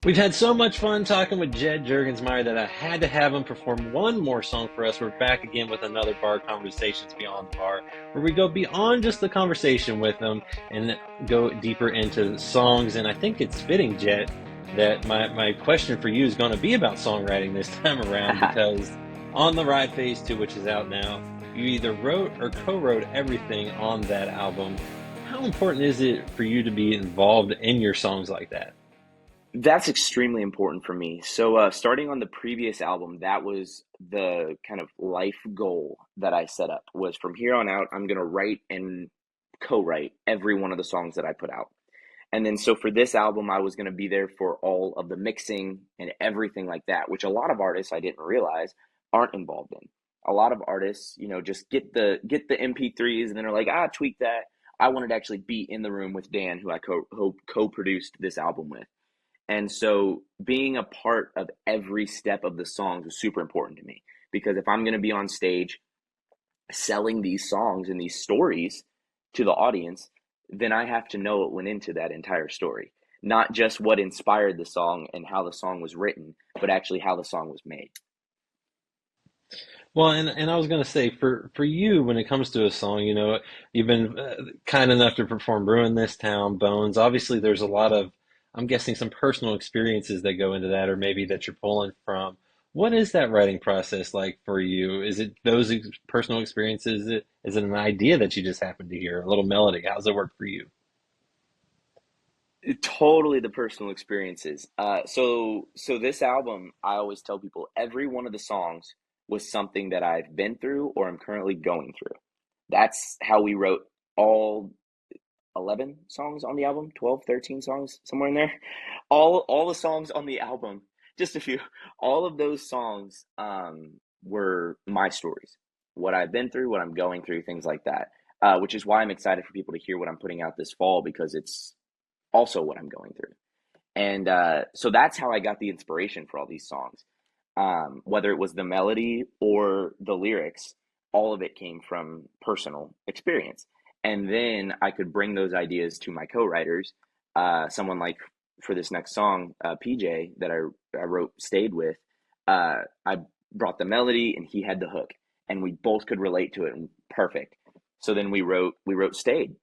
We've had so much fun talking with Jed Jurgensmeyer that I had to have him perform one more song for us. We're back again with another bar, Conversations Beyond the Bar, where we go beyond just the conversation with him and go deeper into songs. And I think it's fitting, Jed, that my question for you is going to be about songwriting this time around because On the Ride Phase 2, which is out now, you either wrote or co-wrote everything on that album. How important is it for you to be involved in your songs like that? That's extremely important for me. So, starting on the previous album, that was the kind of life goal that I set up was from here on out, I'm gonna write and co-write every one of the songs that I put out. And then so for this album, I was gonna be there for all of the mixing and everything like that, which a lot of artists I didn't realize aren't involved in. A lot of artists, just get the MP3s and then are like, tweak that. I wanted to actually be in the room with Dan, who I co-produced this album with. And so being a part of every step of the songs was super important to me because if I'm going to be on stage selling these songs and these stories to the audience, then I have to know what went into that entire story. Not just what inspired the song and how the song was written, but actually how the song was made. Well, and I was going to say for you when it comes to a song, you've been kind enough to perform "Ruin This Town," "Bones." Obviously, there's a lot of, I'm guessing, some personal experiences that go into that, or maybe that you're pulling from. What is that writing process like for you? Is it those personal experiences? Is it an idea that you just happen to hear, a little melody? How's it work for you? Totally the personal experiences. So this album, I always tell people every one of the songs was something that I've been through or I'm currently going through. That's how we wrote all 11 songs on the album, 12, 13 songs, somewhere in there. All the songs on the album, just a few, all of those songs were my stories, what I've been through, what I'm going through, things like that. Which is why I'm excited for people to hear what I'm putting out this fall because it's also what I'm going through. And so that's how I got the inspiration for all these songs. Whether it was the melody or the lyrics, all of it came from personal experience. And then I could bring those ideas to my co-writers. Someone like for this next song, PJ, that I wrote, stayed with. I brought the melody and he had the hook, and we both could relate to it. And perfect. So then we wrote stayed,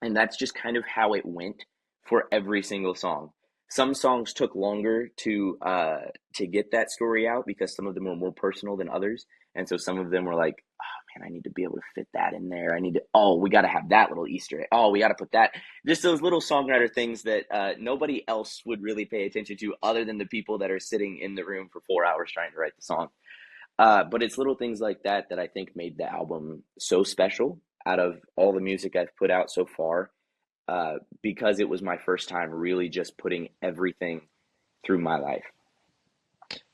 and that's just kind of how it went for every single song. Some songs took longer to get that story out because some of them were more personal than others, and so some of them were like, "Oh man, I need to be able to fit that in there. I need to. Oh, we got to have that little Easter egg. Oh, we got to put that." Just those little songwriter things that nobody else would really pay attention to, other than the people that are sitting in the room for 4 hours trying to write the song. But it's little things like that that I think made the album so special out of all the music I've put out so far, because it was my first time really just putting everything through my life.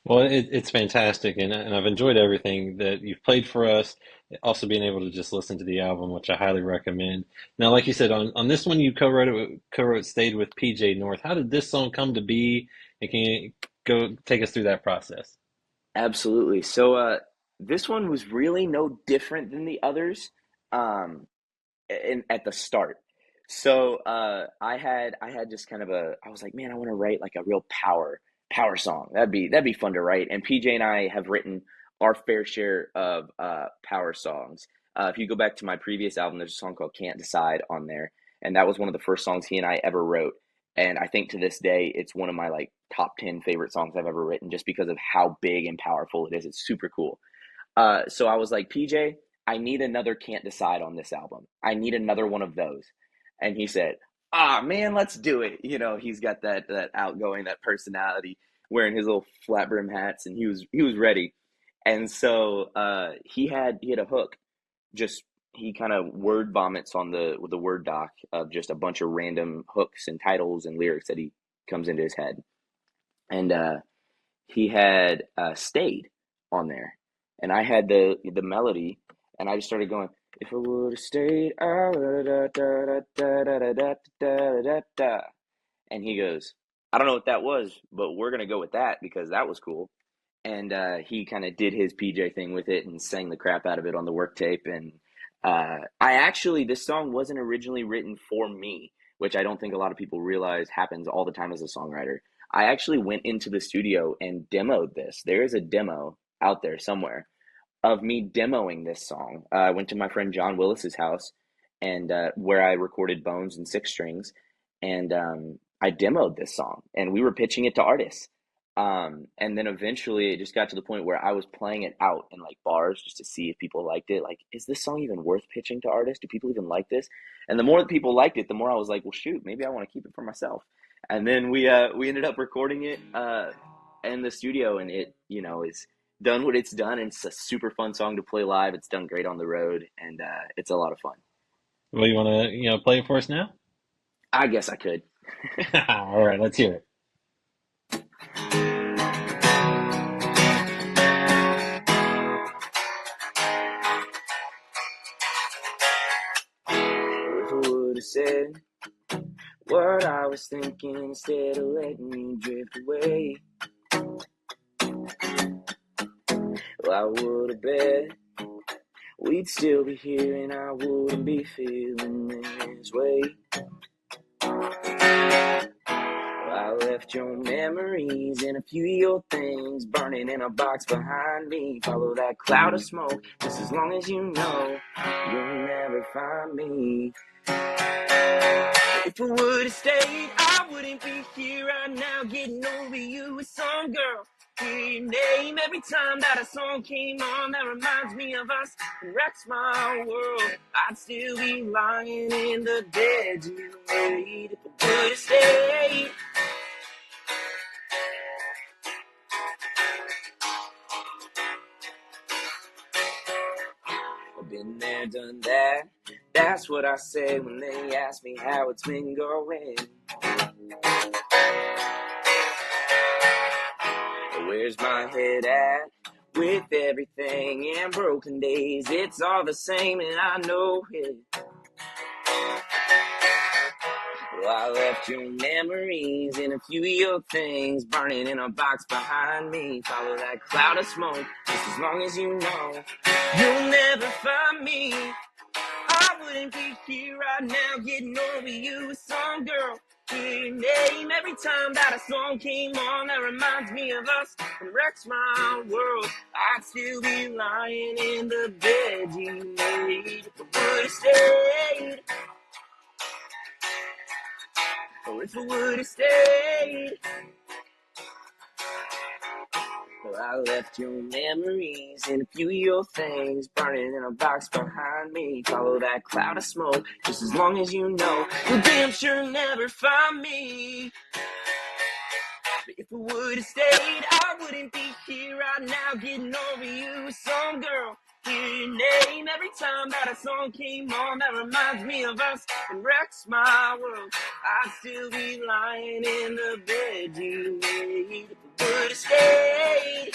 Well, it's fantastic, and I've enjoyed everything that you've played for us. Also, being able to just listen to the album, which I highly recommend. Now, like you said, on this one, you co-wrote "Stayed" with PJ North. How did this song come to be? And can you go take us through that process? Absolutely. So this one was really no different than the others at the start. So I had just kind of I was like, man, I want to write like a real power song. That'd be fun to write. And PJ and I have written our fair share of power songs. If you go back to my previous album, there's a song called "Can't Decide" on there, and that was one of the first songs he and I ever wrote. And I think to this day, it's one of my like top 10 favorite songs I've ever written, just because of how big and powerful it is. It's super cool. So I was like, PJ, I need another "Can't Decide" on this album. I need another one of those. And he said, man, let's do it. He's got that outgoing, that personality, wearing his little flat brim hats, and he was ready. And so he had a hook. Just he kind of word vomits on the word doc of just a bunch of random hooks and titles and lyrics that he comes into his head. And he had "Stayed" on there, and I had the melody, and I just started going. If I would have stayed, da, da, da, da, da, da, da, da, da. And he goes, I don't know what that was, but we're gonna go with that because that was cool. And he kind of did his PJ thing with it and sang the crap out of it on the work tape. And this song wasn't originally written for me, which I don't think a lot of people realize happens all the time as a songwriter. I actually went into the studio and demoed this. There is a demo out there somewhere of me demoing this song. I went to my friend John Willis's house, and where I recorded Bones and Six Strings, and I demoed this song, and we were pitching it to artists. And then eventually, it just got to the point where I was playing it out in like bars just to see if people liked it. Like, is this song even worth pitching to artists? Do people even like this? And the more that people liked it, the more I was like, well, shoot, maybe I want to keep it for myself. And then we ended up recording it in the studio, and it is done what it's done, and it's a super fun song to play live. It's done great on the road, and it's a lot of fun. Well, you want to, play it for us now? I guess I could. All right, let's hear it. If I would have said what I was thinking instead of letting me drift away, well, I would have bet we'd still be here and I wouldn't be feeling this way. I left your memories and a few of your things burning in a box behind me. Follow that cloud of smoke, just as long as you know you'll never find me. If I would have stayed, I wouldn't be here right now getting over you with some girl. Hear your name every time that a song came on that reminds me of us and wrecks my world. I'd still be lying in the bed you made if I would have stayed. I've been there, done that. That's what I say when they ask me how it's been going. Where's my head at? With everything and broken days, it's all the same and I know it. Well, I left your memories and a few of your things burning in a box behind me. Follow that cloud of smoke, just as long as you know you'll never find me. I wouldn't be here right now getting over you with some girl. Hear your name every time that a song came on that reminds me of us and wrecks my world. I'd still be lying in the bed you made if I would have stayed. Oh, if I would have stayed. Well, I left your memories and a few of your things burning in a box behind me. Follow that cloud of smoke, just as long as you know you'll damn sure never find me. But if I would have stayed, I wouldn't be here right now getting over you with some girl. Hear your name every time that a song came on that reminds me of us and wrecks my world. I'd still be lying in the bed you made if I would have stayed.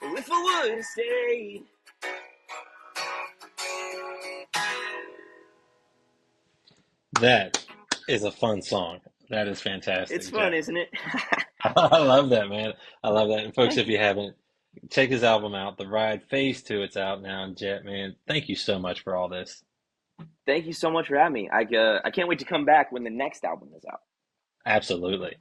Oh, if I would have stayed. That is a fun song. That is It's fantastic, fun, Jet. isn't it? I love that, man. I love that. And folks, Thank if you you. haven't, check his album out. The Ride Phase 2, it's out now. And Jet, man, thank you so much for all this. Thank you so much for having me. I can't wait to come back when the next album is out. Absolutely.